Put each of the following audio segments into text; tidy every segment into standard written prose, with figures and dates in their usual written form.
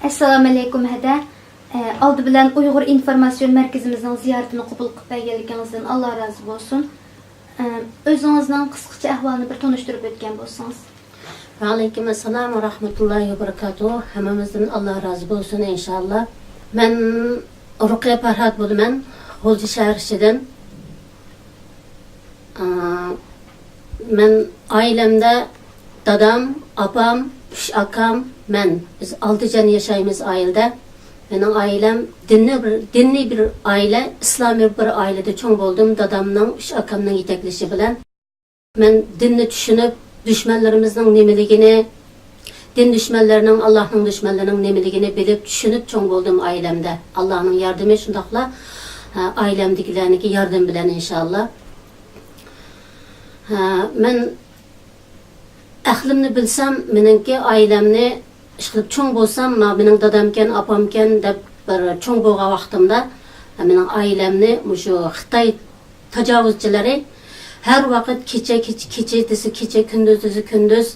Assalamu alaykum hada. Aldı bilen Uyghur İnformasyon Merkezimizin ziyaretini qabul qilib berganligingizdan Allah razı olsun. Özünüzden qısqacha ahvalını bir tanıştırıp ötken bolsanız. Aleyküm assalam ve rahmetullahi ve berekatuhu. Hamamızdan Allah razı olsun inşallah. Ben Ruqya Farhat bulumen. Hoca şehirşiden. Ben ailemde dadam, apam, üç akam, ben. Biz 6 can yaşayımız ailede. Benim ailem dinli bir aile, İslami bir ailede çoğun oldum. Dadamның, üç akamның yetekleşi bilen. Ben dinni düşünüp, düşmanlarımızın nemiligini, din düşmanlarının, Allah'ın düşmanlarının nemiligini bilip, düşünüp çoğun oldum ailemde. Allah'ın yardımı şundakla ailemdekilerine yardım bilen inşallah. Ben ahlimni bilsem, menimki ailemni işqilib çoğun bolsam, benim dadamken, apamken deb bir çoğun bolgan vaqtimda mening ailemni şu Xitoy tajovuzchilari her vaqt kecha kunduz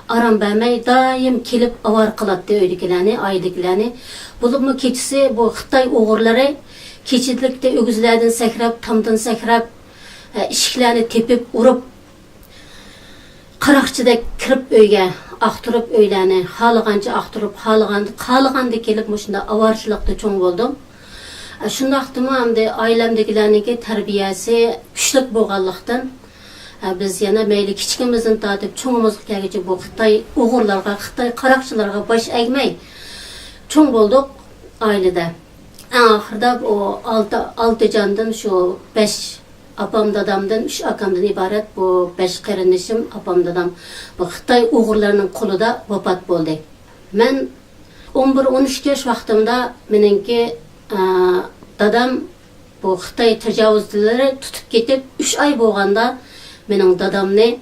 aram bermey daim kelib avar qiladi uydagilarni, aydagilarni. Bulubmu kechisi bu Xitoy o'g'irlari kechilikda o'g'izlardan sakrab, tomdan sakrab, eshiklarni tepib, urib qaraqchidek kirib uyga aqtirib uylarni xohlagancha aqtirib, xohlaganda kelib shunda avarchilikda cho'ng bo'ldim. Shundaqdimi hamda ailemdegilarniki tarbiyasi kuchli bo'lganlikdan biz yana mayli kichkimizdan tortib cho'ngimizga kelguncha bu Xitoy o'g'irlarga, Xitoy qaraqchilarga bosh egmay cho'ng bo'ldik oilada. Oxirida o 6 jondan shu 5 apam dadamdan 3 akamdan ibaret bu 5 qarindishim apam dadam bu Xitoy o'g'irlarining qo'lida vafot bo'ldi. Men 11-13 yosh vaqtimda meningki dadam bu Xitoy tajovuzchilari tutib ketib 3 oy bo'lganda mening dadamni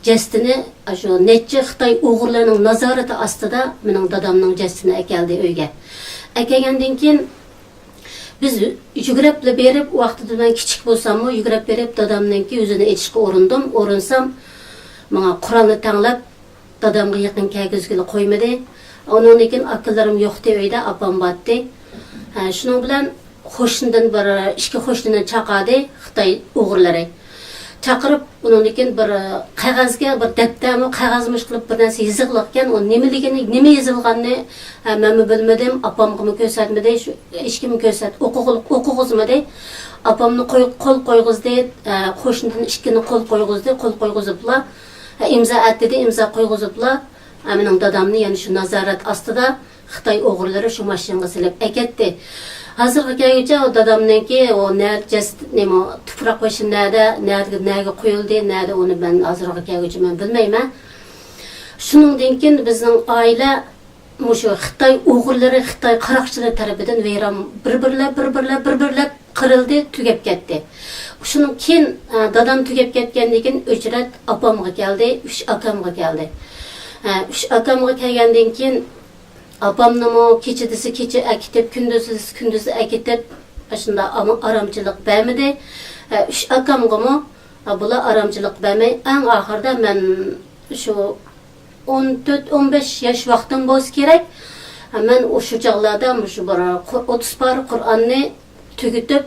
jasdini shu necha Xitoy o'g'irlarining nazorati ostida mening dadamning jasdini akeldi uyga. Akelgandan keyin biz yugurib berib vaqtida men kichik bo'lsam-mu yugurib berib dadamninki o'zini etishga o'rinsam menga Qur'onni tanglab dadamga yaqin kelgizgili qo'ymadi. Ondan keyin akalarim yo'qdi uyda, apam batdi. Shuning bilan qo'shnidan bir ikki qo'shnini chaqadi Xitoy o'g'irlari. Chaqirib, undan keyin bir qog'ozga bir daftarmi qog'ozmish qilib bir narsa yozilgan, o nimaligini, nima yozilganini men bilmadim, apamga ko'rsatmadi, hech kim o'qig'izmadi. Apamni qo'l qo'yg'izdi, qo'shnidan ikkini qo'l qo'yg'iziblar, imzo atdi, imzo qo'yg'iziblar. Mening dadamni yana shu nazorat ostida Xitoy o'g'irlari shu mashinaga silib aketdi. Hazırga kelguncha o dadamninki o nima tuproq nerga qo'yildi, nerda uni ben hazırga kelguncha men bilmayman. Shuningdan keyin bizning oila shu Xitoy o'g'irlari, Xitoy qaraqchilari tarafidan vayron bir-birlab qirildi, tugab ketdi. Shundan keyin dadam tugab ketgandan keyin o'chrat apamga keldi, 3 akamga keldi. 3 akamga kelgandan keyin apamnımı kecha akitib, kunduz akitib, shunda aramchilik bermadi. 3 akamgami bular aramchilik bermay, eng oxirida men shu 14-15 yosh vaqtim bo'lsa kerak. Men o'sha chog'larda shu 30 par Qur'onni tugitib,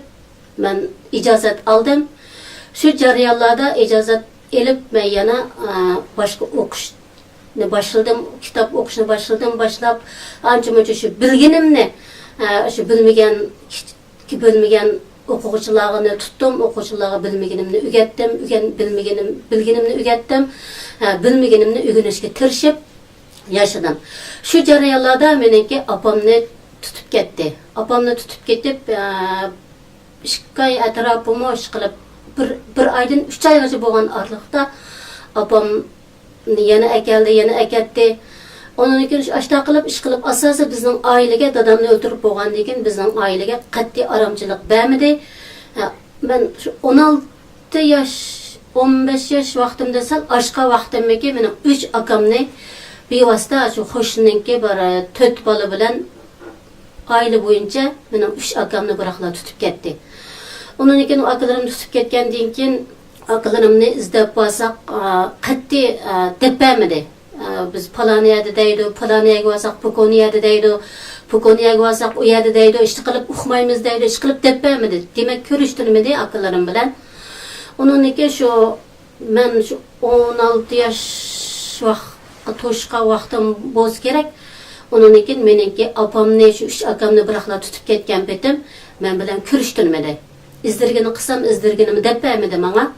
men ijozat oldim. Shu jarayonlarda ijozat elib men yana boshqa o'qish başladım, kitap okuşuna başlab anca şu bilginimni, şu bilmegen o'quvchilarni tutdim, o'quvchilarga bilmegenimni o'rgatdim, bilgenimni o'rgatdim, bilmegenimni o'rganishga tirishib yaşadım. Şu jarayonlarda meniki apamni tutib ketdi. Apamni tutib ketib, ishqay atrofimni ishqilib bir oydan 3 oygacha bo'lgan oraliqda apam yana aketdi. Onun için aşağı qilib ish qilib asosan bizning ailega dadamni o'tirib bo'lgandan keyin bizning ailega qat'iy aramchilik bermadi. Ben 16 yosh, 15 yosh vaqtimda sal oshqa vaqtimdagi mening 3 akamni bevosita shu qo'shniniki bir 4 bola bilan oila bo'yicha mening 3 akamni biraqlar tutib ketdi. Onun için o akalarim tutib ketgandan keyin akalarimni izlab bo'lsak qat'iy deb bermadi. Biz falan yerde deydi, falan yerga varsak pokoni yerde deydi, pokoni yerga varsak o yerde deydi, işte kılıp uxmaymiz deydi, iş kılıp depemedi. Demek görüştürmedi akıllarım bilen. Onun için şu ben şu 16 yaş toşqa vaqtim boz gerek. Onun için meniki apamni şu 3 akamni bırakla tutup ketken betim men bilen görüştürmedi. İzdirgini qısam izdirginimi depemedi bana.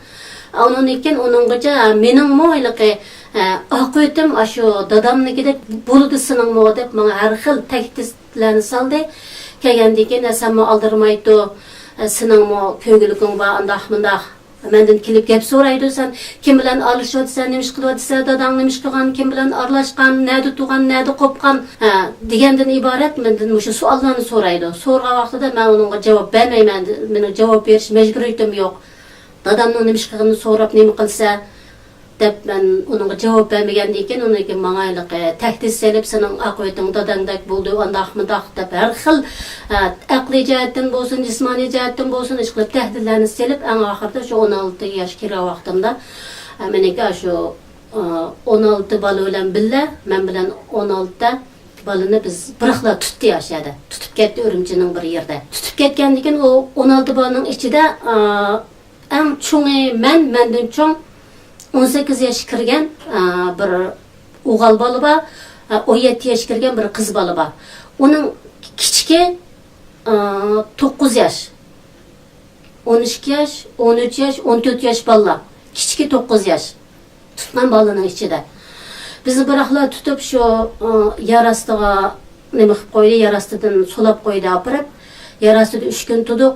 Onun için onungacha mening mo'yliqi aqo'tim ashu dadamnikidek bo'ldi siningmi deb menga har xil tahdidlarni saldi. Kelgandan keyin sanmo aldirmaydi, siningmi ko'ngilking va andaq mundaq mendan kelib gap so'raydi, sen kim bilan aralashayotsan, nima ish qilyapsan, dadang nima ish qilgan, kim bilan aralashgan, nada tug'an, nada qopgan degandan iborat mendan shu savollarni so'raydi. So'rgan vaqtida men unga javob bermayman, meni javob berish majburiyatim yo'q. Dadamning nima ish qilganini so'rab nima qilsa deb men unga javob bermagandan keyin unga mangayliq tahdid selib sening aqo'ting dadangdek bo'ldi, andaq-mundaq deb har xil aqliy jihatdan bo'lsin, jismoniy jihatdan bo'lsin ish qilib tahdidlarni selib, eng oxirida shu 16 yosh kirgan vaqtimda menga shu 16 bola bilan billa, men bilan 16 ta balını biz bırakla tuttu yaşadı. Tutup ketdi Urumchining bir yerda. Tutup ketgandan keyin o 16 balaning ichida eng cho'ngi mendan cho'ng 18 yaş kirgan bir o'g'il bola bor, 17 yaş kirgan bir qiz bola bor. Uning kichiki 9 yaş, 12 yaş, 13 yaş, 14 yaş bolalar. Kichiki 9 yaş. Tutgan bolaning ichida. Bizni bırakla tutup şu yarastiga nima qilib qo'ydi, yarastidan sulab qo'ydi apirib, yarastida 3 kun tutuq,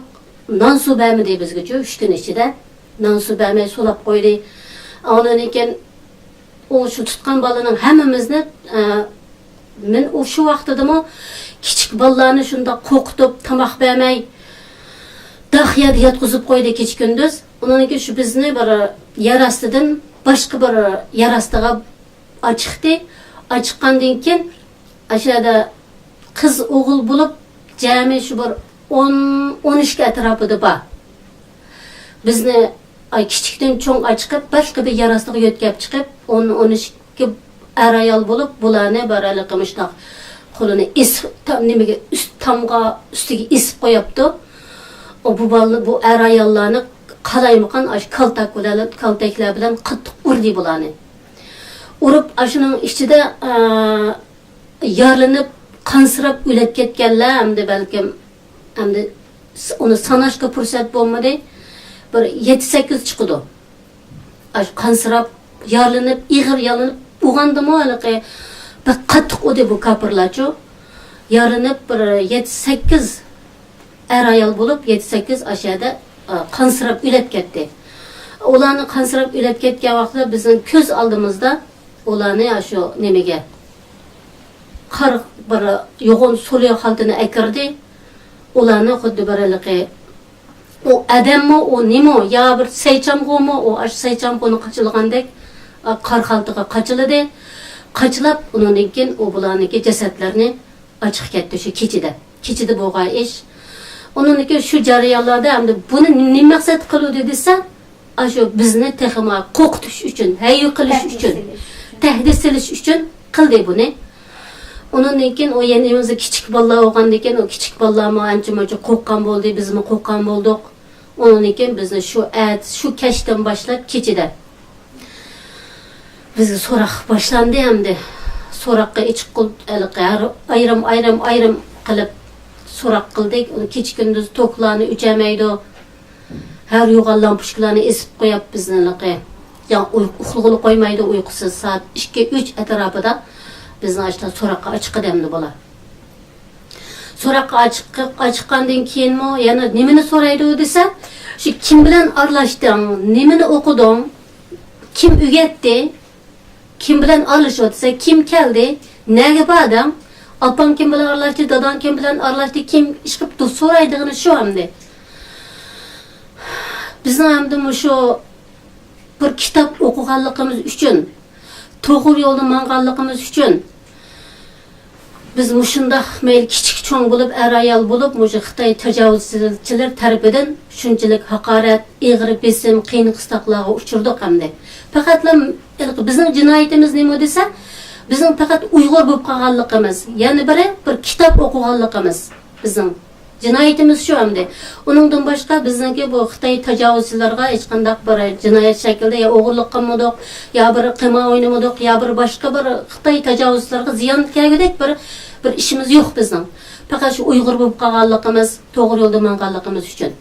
non suv bermadi bizgacha 3 kun ichida. Non suv bermay sulab qo'ydi. Ondan keyin o şu tutgan balaning hammamizni men o şu vaqtidami kichik bolalarni shunda qo'qitib, tamoq bermay daxiyada yotqizib qo'ydi kech kunduz. Ondan keyin shu bizni bir yarastidan boshqa bir yarastiga açıktı. Açıkkandan keyin aşağıda kız oğul bulup cami şu bir 10-13 etrafıda bor. Bizni kichikdan cho'ng açıkıp başka bir yarastığı yotkab chiqib 10-13 er ayol bulup bularni barali qilmishdoq qo'lini nimaga ustiga isib qo'yapti. O bu er ayollarni qalaymiqan kaltaklar bilan qattiq urdi bularni. Urup aşının içinde yarlanıp qansirab o'lib ketganlar hamda balkim hamda uni sanashga fursat bo'lmadi. Bir 7-8 chiqdi. Aş qansirab yarlanıp, ig'ir yalanib uyg'andimi haliqi bir qattiq o'di bu kapirlarchu. Yarlanıp bir 7-8 er ayol bo'lib 7-8 aşağıda qansirab o'lib ketdi. Ularni qansirab o'lib ketgan vaqtda bizning ko'z oldimizda ularni şu nimaga qirq bir yo'g'on so'liy xaltini akirdi. Ularni xuddi biraliqi o adammi, o nima, ya bir saychamg'omi, o ash saychamg'oni qachilgandek qirq xaltiga qachiladi. Qachilab undan keyin o bularniki jasadlarni ochiq ketdi shu kechida. Kechida bo'lgan ish. Undan keyin shu jarayonlarda hamda buni nima maqsad qiluvdi desa, shu bizni texma qo'rqitish uchun, hayy qilish uchun, tahdid silish uchun qildi buni. Ondan keyin o yanımızda kichik bolalar bo'lgandan keyin o kichik bolalarmi ancha-muncha qo'rqqan bo'ldi, bizmi qo'rqqan bo'ldik. Ondan keyin bizni shu kechdan boshlab kechida bizga so'roq boshlandi hamda so'roqqa ichiq ayrim qilib so'roq qildik. Kech kunduz to'qlarni uchamaydi. Har yo'g'on lampochkalarni esib qo'yib bizniki. Ya uxlag'ili qo'ymaydi uyqusiz soat 2-3 atrofida bizni ashta so'roqqa ochiq demdi bola. So'roqqa ochiqqandan keyinmi yana nimani so'raydi desa, shu kim bilan aralashding, nimani o'qiding, kim o'rgatdi, kim bilan aralashding, kim keldi, nega bording, opam kim bilan aralashdi, dadam kim bilan aralashdi, kim ish qilibdi so'raydigini shu hamda. Bizni hamda shu bir kitob o'qiganligimiz uchun, to'g'ri yo'lda manganligimiz uchun biz mushundaq mayli kichik cho'ng bo'lib, ayol bo'lib, mushu Xitoy tajovuzchilar tarafidan shunchalik haqorat, ig'ir besim, qiyin qistoqlarga uchirdik hamda. Faqatla bizning jinoyatimiz nima desa, bizning faqat Uyg'ur bo'lib qolganligimiz, ya'ni bir kitob o'qiganligimiz bizning jinoyatimiz shu hamda. Uningdan boshqa bizningki bu Xitoy tajovuzchilarga hech qanday bir jinoyat shaklida ya o'g'irlik qilmadik, ya bir qima o'ynamadik, ya bir boshqa bir Xitoy tajovuzchilarga ziyon kelgudek bir ishimiz yo'q bizning. Faqat shu Uyg'ur bo'lib qolganligimiz, to'g'ri yo'lda manganligimiz uchun.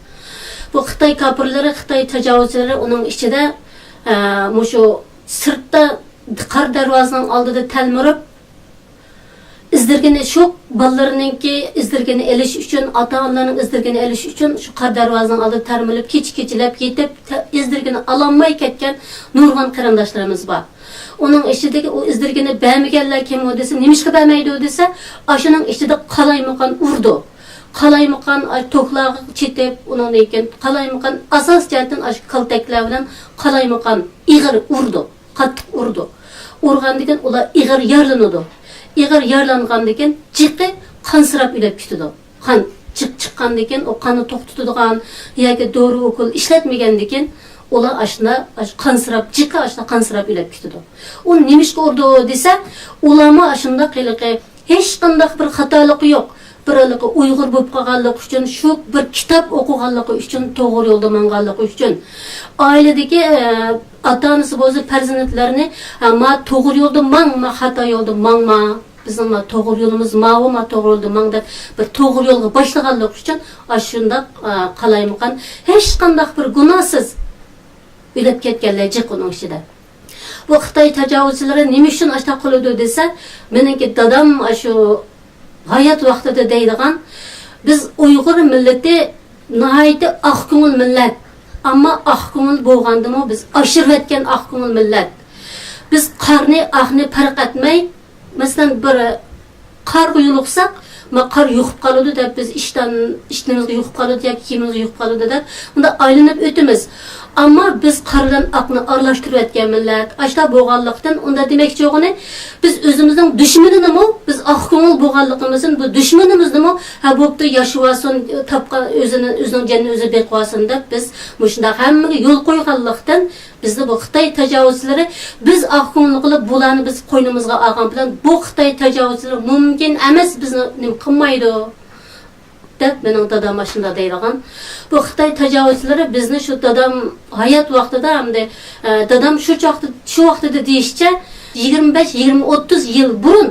Bu Xitoy kafirlari, Xitoy tajovuzchilari uning ichida mushu sirtda qar darvozaning oldida talmirib izdirgini shu bolalarninki izdirgini elish uchun, ota-onalarning izdirgini elish uchun shu qar darvozaning oldida tarmilib kech-kechlab yetib izdirgini ololmay ketgan nurg'on qarindoshlarimiz bor. Uning ichidagi o izdirgini bermaganlar kim o desa, nimishqa bermaydi desa, ashuning ichida qalaymaqan urdi. Qalaymaqan to'qlarga chetib, uning lekin qalaymaqan asos jihatdan ash kaltaklar bilan qalaymaqan ig'ir urdi, qattiq urdi. Urgandan ular ig'ir yarlanadi. Ig'ir yarlangandan jiqi qansirab ulab ketadi. Qan chiqqandan o qonni to'xtatadigan yoki dori ukul ishlatmagandan ular ashna qansirab jiqi ashna qansirab ulab ketadi. U nimishqa urdi desa, ulama ashunda qiliqi hech qanday bir xatoligi yo'q. Biraligi Uyg'ur bo'lib qolganligi uchun, shu bir kitob o'qiganligi uchun, to'g'ri yo'lda manganligi uchun, oiladagi ota-onasi bo'lsa farzandlarini "Ma to'g'ri yo'lda mang, ma xato yo'lda mangma. Bizning ma to'g'ri yo'limiz ma'vo, ma to'g'ri yo'lda mang" deb bir to'g'ri yo'lga boshlaganligi uchun ashunda qalaymiqan hech qanday bir gunohsiz o'lib ketganlar jiqning ichida. Bu Xitoy tajovuzchilari nima uchun ashta qiladi desa, meniki dadam shu hayat vaqtida deydigan, biz Uyg'ur millati nihoyatda oq ko'ngil millat. Ammo oq ko'ngil bo'lgandimi, biz oshirayotgan oq ko'ngil millat. Biz qarni, oqni farq etmay, masalan bir qarga yo'liqsak, qar yuqib qoladi deb biz ishtimizga yuqib qoladi yoki kiyimimizga yuqib qoladi deb bunda aylanib o'tamiz. Ammo biz qardan oqni aralashtirib o'tgan millat. Ashta bo'lganlikdan unda demakchi o'g'ini biz o'zimizning dushmanimiz, biz oq ko'ngil bo'lganligimizdan bu dushmanimiznimi ha bo'pti yashawasin, topqa o'zining jannini o'zi beqosin deb biz mushunda hammaga yo'l qo'yganlikdan bizni bu Xitoy tajovuzchilari biz oq ko'ngil qilib bularni biz qo'ynimizga olgan bilan bu Xitoy tajovuzchilari mumkin emas bizni nima qilmaydi deb mening dadam shunda deydigan. Bu Xitoy tajovuzchilari bizni shu dadam hayot vaqtida hamda dadam shu vaqtida deyishcha 25-30 yil burun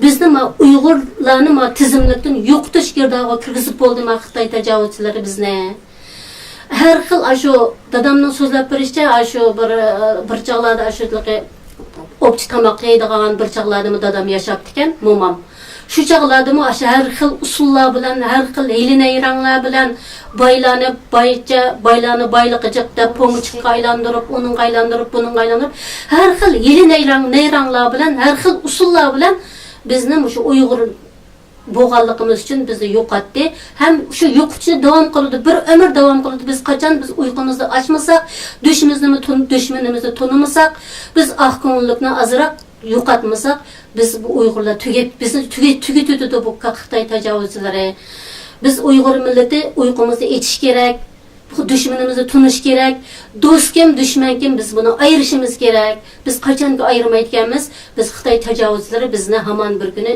bizni Uyg'urlarni tizimlikdan yo'qotish girdog'iga kirgizib bo'ldi Xitoy tajovuzchilari bizni. Har xil shu dadamning so'zlab berishicha shu bir chog'larda shunday obchi tomoq yeydigan bir chog'larda dadam yashab ekan, momam. Shu chog'lardami har xil usullar bilan, har xil hiyla-nayranglar bilan baylanib, baylarni boyliqqa jiq deb po'nchiqqa aylantirib, uning aylantirib, buning aylantirib, har xil hiyla-nayranglar bilan, har xil usullar bilan bizni shu Uyg'ur bo'lganligimiz uchun bizni yo'qotdi. Ham shu yo'qotishni davom qildi, bir umr davom qildi. Biz qachon biz uyqumizni ochmasak, dushmanimizni tonimasak, biz oq ko'ngillikni azroq yo'qotmasak, biz bu Uyg'urlar bizni tugatadi bu Xitoy tajovuzchilari. Biz Uyg'ur millati uyqumizni etish kerak, dushmanimizni tunish kerak. Do'st kim, dushman kim, biz buni ayirishimiz kerak. Biz qachonga ayirmayotganmiz, biz Xitoy tajovuzchilari bizni hamon bir kuni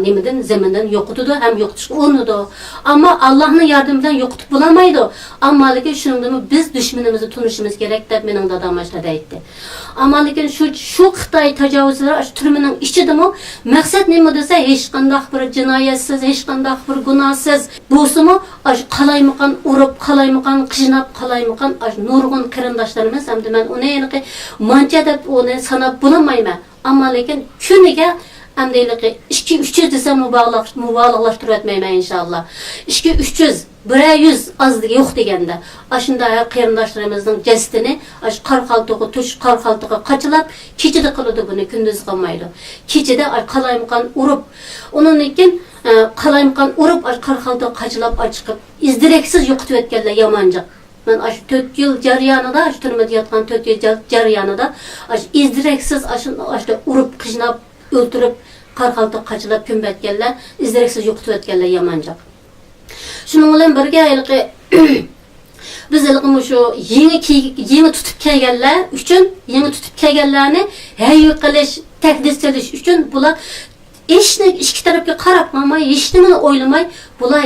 nimadan zamindan yo'qotadi, ham yo'qotishga urinadi. Ammo Allohning yordami bilan yo'qotib bo'lmaydi. Ammo lekin shuningdek biz dushmanimizni tunishimiz kerak deb mening dadam shunday aytdi. Ammo lekin shu Xitoy tajovuzchilari shu turmining ichidami maqsad nima desa, hech qanday bir jinoyatsiz, hech qanday bir gunohsiz bo'lsa-mu, qalaymaqan urib, qalaymaqan qijnab, qalaymaqan nurg'un qarindoshlarimiz, hamda men uni aniq mancha deb uni sanab bo'lmayman. Ammo lekin kuniga amdayliqi 2-300 desam mubolag'lashtirib o'tmayman inshaalloh. 2-300 100 ozligi yo'q deganda, ashunda qarindoshlarimizning jasadini qarqaltiga qachilab, kechida qiladi buni, kunduz qilmaydi. Kechida qalaymaqan urib, undan keyin qalaymaqan urib, qarqaltiga qachilab chiqib, izdireksiz yo'qotib o'tganlar yomonjiq. Men 4 yil jarayonida, turmada yotgan 4 yil jarayonida izdireksiz ashunda urib, qijnab, o'ltirib, qarqaltı qaçılab kömbetkenler, izdireksiz yo'qitib o'tganlar yamanca. Şunun bilan birga biz şu yeni tutup kelganlar uchun, yeni tutup kelganlarni hayy qilish, tahdid qilish uchun bular ikki tarafga qarab qo'ymay, hech nimani o'ylamay, bular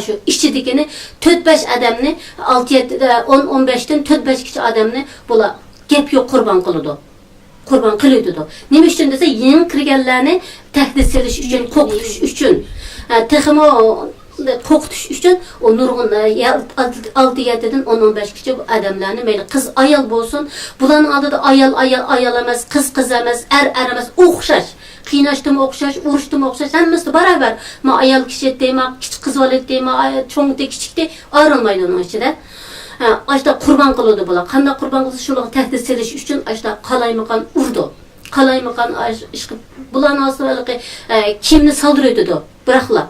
şu işçidikini 4-5 adamni 10-15 dan 4-5 kishi adamni bular gap yo'q qurban qiladi. Qurban qiladi. Nima uchun desa, yeni kirganlarni tahdid qilish uchun, qo'rqitish uchun. Texmo qo'rqitish uchun o nurg'un 6-7dan 10-15 kishi adamlarni mayli qiz ayol bo'lsin, bularning oldida ayol emas, qiz emas, er emas, o'xshash. Qiynashdimi o'xshash, urishdimi o'xshash, hammasi barobar. Ma ayol kishi deyma, kichik qiz bola deyma, cho'ngda kichikda ayrılmaydi uning ichida. Ashta qurban qiladi bular. Qanday qurban qilsa shularga tahdid qilish uchun ashta qalaymaqan urdi. Qalaymaqan bularning aslida kimni saldiraydi, biroqlar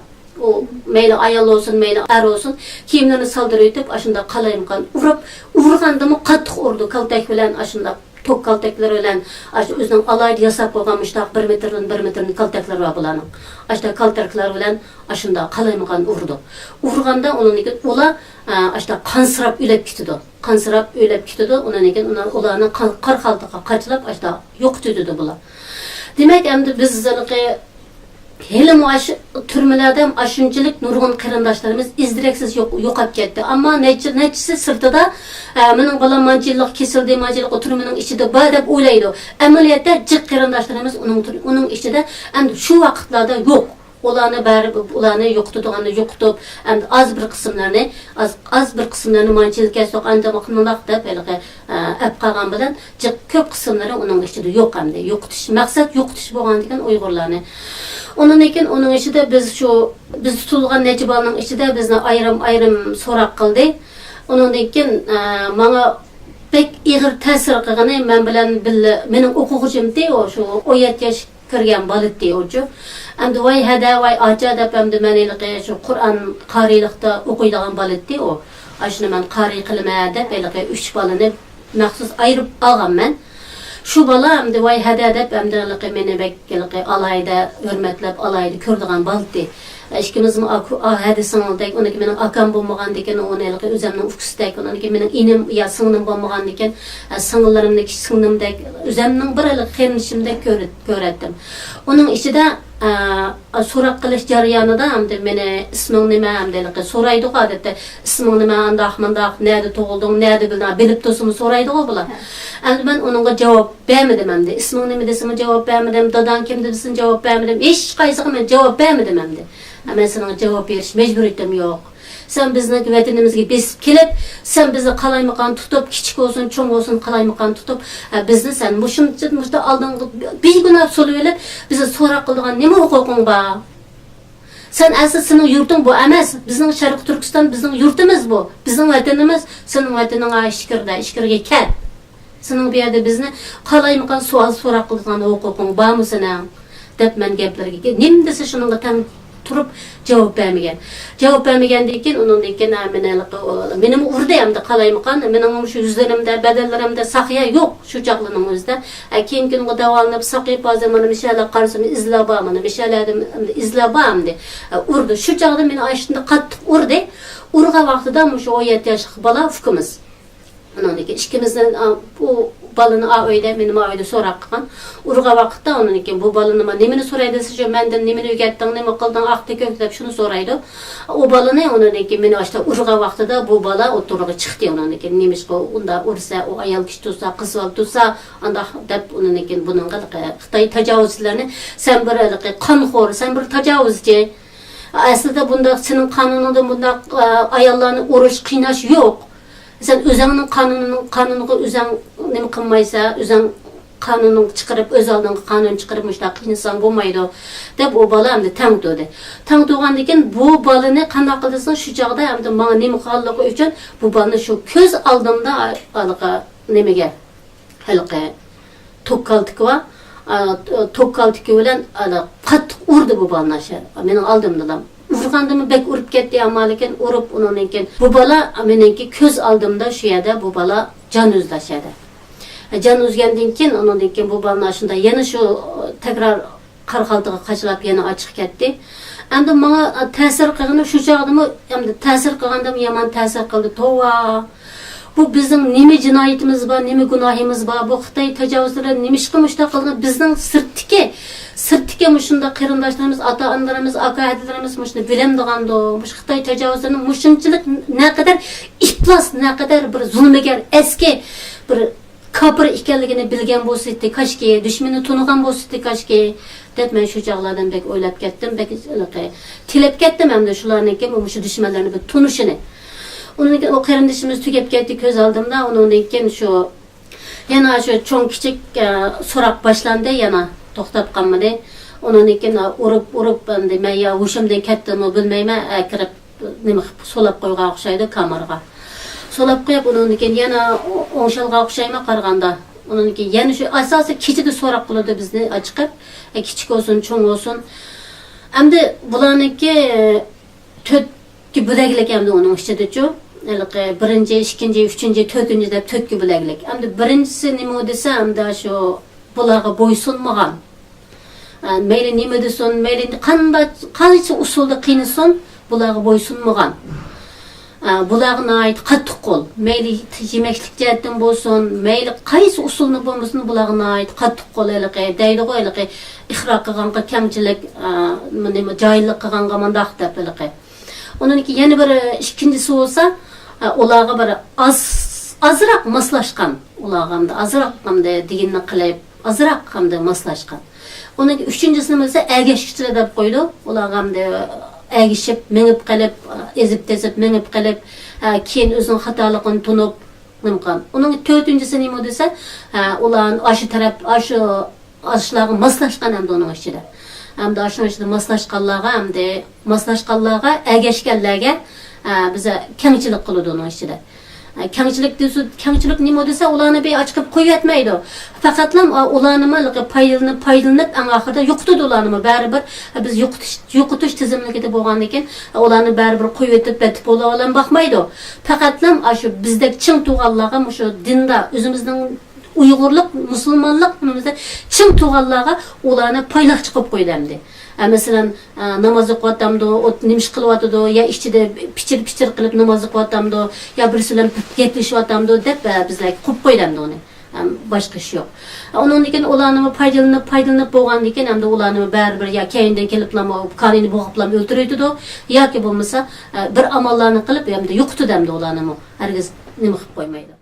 o mayli ayol olsun, mayli er olsun, kiyimlerini saldırıyıp aşında qalaymaqan urgandimi qattiq urdi, kaltak bilan aşında tok kaltaklar bilan o'zining alayda yasab qo'ygan mushtaq 1 metrdan 1 metrning kaltaklar var bularning. Ashta kaltaklar bilan ashunda qalaymaqan urdi. Urganda ular ashta qansirab o'lib ketdi. Qansirab o'lib ketdi. Ularni qarqaltiga qachilab ashta yo'qitdi bular. Demak, endi biz hele muaş türmelerde aşınçılık nurgun kırındaşlarımız izdireksiz yo'qolib ketdi. Ama neçisi sırtıda mening balam mancılık kesildi, mancılık oturumunun içinde bor deb o'ylaydi. Amaliyotda jiq kırındaşlarımız onun içinde endi şu vaqtlarda yo'q. Ularni yo'qitib, endi az bir qismlarni mancılık kesib andamaqnaq deb ap qolgan bilan jiq ko'p qismlari uning içinde yo'q endi. Yo'qitish maqsad yo'qitish bo'lgan degan Uyg'urlarni. Onun içinde biz tutulgan Necibal'ın içinde bizni ayrım sorak kıldı. Onun için bana pek ağır tesir kılgını men bilen mening o'quvchimda şu 17 yaş kirgan balıttı ocu. Endi vay hada vay acha deb endi men şu Qur'on qarilikda o'qiydigan balıttı o. Ashuni men qari qilma deb 3 balani maxsus ayırıp algan men. Şu bala endi vay hada deb endi meni bekki alayda hurmatlab alayda ko'rdigan baldi. Ikimizmi hadi singildek, uniki mening akam bo'lmagan ekan, uni o'zimning ufkusdek, uniki mening inim ya singlim bo'lmagan ekan, singillarimdek, singlimdek, o'zimning bir qiyinchimdek ko'ratdim. Uning ichida so'roq qilish jarayonida endi meni isming nima endi so'raydi odatda, isming nima, andaq, nerda tug'ilding, nerda bilib tursinmi so'raydi bular. Endi men uningga javob bermadim endi. Isming nima desam javob bermadim, dadan kim desin javob bermadim, hech qaysiga men javob bermadim endi. Ama sana cevap veriş mecburiyetim yok. Sen bizning vatanimizga besib kelib, sen bizni qalaymaqan tutup, kichik olsun, cho'ng olsun qalaymaqan tutup, bizni sen mushuncha oldingi begunoh solib olib, bizni so'roq qildigan nima huquqing bor? Sen asli sening yurting bu emas. Bizning Sharq Turkiston bizning yurtimiz bu. Bizning vatanimiz, sening vataning ishkirga kel. Sening bu yerda bizni qalaymaqan savol so'roq qildigan huquqing bormi sening? Deb men gaplarga nim desa shunga tam turup cevap vermegen. Cevap vermegenden keyin onundan keyin menim urdi hamda qalaymaqan, mening şu yüzlerimde, bedellerimde saqiya yo'q şu chaqlining o'zida. Keyin kunga davolanib saqib bazamani mishalar qarsam izlabamani, mishaladim izlabamdi. Urdi. Şu chaqda meni ayshunda qattiq urdi. Urga vaqtida şu 17 yoshli bola ufkimiz. Onundan keyin ikkimizdan bu balını oyda, menim oyda so'roq qilgan. Urga vaqtda onun keyin bu balını nimani so'raydi desa, mendan nimani o'rgatding, nima qilding, aqti ko'k deb shuni so'raydi. O balını onun keyin meni ashta urga vaqtida bu bala o'tirg'i chiqdi onun keyin nemishqa unda ursa, o ayol kishi tursa, qiz bola tursa, anda deb onun keyin buningga Xitoy tajovuzchilarni sen bir qonxo'r, sen bir tajovuzchi. Aslida bunda sening qonuningda bunda ayollarni urish, qiynash yo'q. Sen özünün kanununu özün nima qilmaysa, özün kanununu chiqarib, öz aldığın kanun chiqarib müştaq qiynasan bo'lmaydi deb o bala endi tang to'di. Tang to'gandan keyin bu balani qanday qilsang shu chaqda endi menga nima qilganligi uchun bu balani shu ko'z oldimda nimaga halqa tokkaltiki va tokkaltiki bilan qattiq urdi bu balani shu. Mening oldimda urgandimi bek urib ketdi ama lekin urib undan keyin bu bala meniki ko'z oldimda shu yerda bu bala jon uzlashadi. Jon uzgandan keyin undan keyin bu balani shunda yana shu tekrar Qarqaltıga qaçılap yana açıq ketdi. Endi manga ta'sir qilgani shu chog'dimi, endi ta'sir qilgandimi yomon ta'sir qildi. Tova. Bu bizning nima jinoyatimiz bor, nima gunohimiz bor? Bu Xitoy tajovuzlari nima ish qilmoqda qilgan bizning sirtdiki mushunda qarindoshlarimiz, ota-onalarimiz, aka-akalarimiz mushuni bilemdigando, mush Xitoy tajovuzlarining mushunchalik naqadar iflos, naqadar bir zulmigar, eski bir kapır ekanligini bilgan bo'lsa-da, kashki dushmanni tunigan bo'lsa-da, kashki deb men shu chog'lardan bek o'ylab ketdim, bek tilab ketdim hamda shularniki shu dushmanlarni bir tunishini. Onun o qarindishimiz tugab ketdi ko'z oldimda, undan keyin shu yana shu cho'ng kichik so'roq boshlandi, yana to'xtab qolmadi. Undan keyin urib endi men ya hushimdan ketdimi bilmayman, kirib nima solab qo'ygan o'xshaydi kameraga. Solab qo'yib, undan keyin yana o'ngshalga o'xshayma qaraganda. Undan keyin yana shu asosiy kechida so'roq qiladi bizni chiqib, kichik olsun, cho'ng olsun. Endi bularniki to'rtki bo'laklik endi uning ichida-chu. Birinchi, ikkinchi, uchinchi, to'rtinchi deb to'rtki bo'laklik. Endi birinchisi nima desa, endi shu bularga bo'ysunmagan. Mayli nima desin, mayli qaysi usulda qiynasin, bularga bo'ysunmagan. Bularga ait qattiq qo'l, mayli yemeklik jihatdan bo'lsin, mayli qaysi usulni bo'lmasin, bularga ait qattiq qo'l deydi-ku, ixroq qilganqa kamchilik, nima joylik qilganqa mandaq deb bilqi. Onun ki yana bir ikkinchisi bo'lsa, ularga bir azroq moslashgan, ularga hamda azroq hamda deganni qilib, azroq hamda moslashgan. Onun ki uchinchisi bo'lsa, agashchilar deb qo'ydi. Ularga hamda agishib, minib qilib, ezib tesib, minib qilib, keyin o'zining xatoligini tunib nimqan. Onun to'rtinchisi nima desa, ularning aşı taraf, aşılarga moslashgan hamda uning ichida. Hamda aşının içinde maslashqanlarga, agashganlarga bize kengchilik qiladi uning ichida. Kengchilik nima desa, ularni bir ochqib qo'yatmaydi. Faqatlam ularni paydalanib, oxirida yo'qitadi ularni. Baribir biz yo'qitish tizimligida bo'lgandan keyin ularni baribir qo'yib batib bo'la baxmaydi. Faqatlam shu bizdek chin tug'anlarga, shu dinda o'zimizning Uyg'urlik, musulmonlik nimada chin tug'anlarga ularni payloq chiqib qo'ydimdi. Masalan, namoz o'qiyotamdi, nimish qilyotdi, ya ichida pichir qilib namoz o'qiyotamdi, ya bir bilan gaplashyaptamdi deb bizlar qo'yib qo'ydimdi uni. Boshqa ish yo'q. Undan keyin ularni paydalanib bo'lgandan keyin hamda ularni baribir ya keyindan keliblarmi, qarini bo'g'iblarmi o'ltiraydi yoki bo'lmasa bir amallarni qilib hamda yo'qitdi hamda ularni. Hargiz nima qilib qo'ymaydi.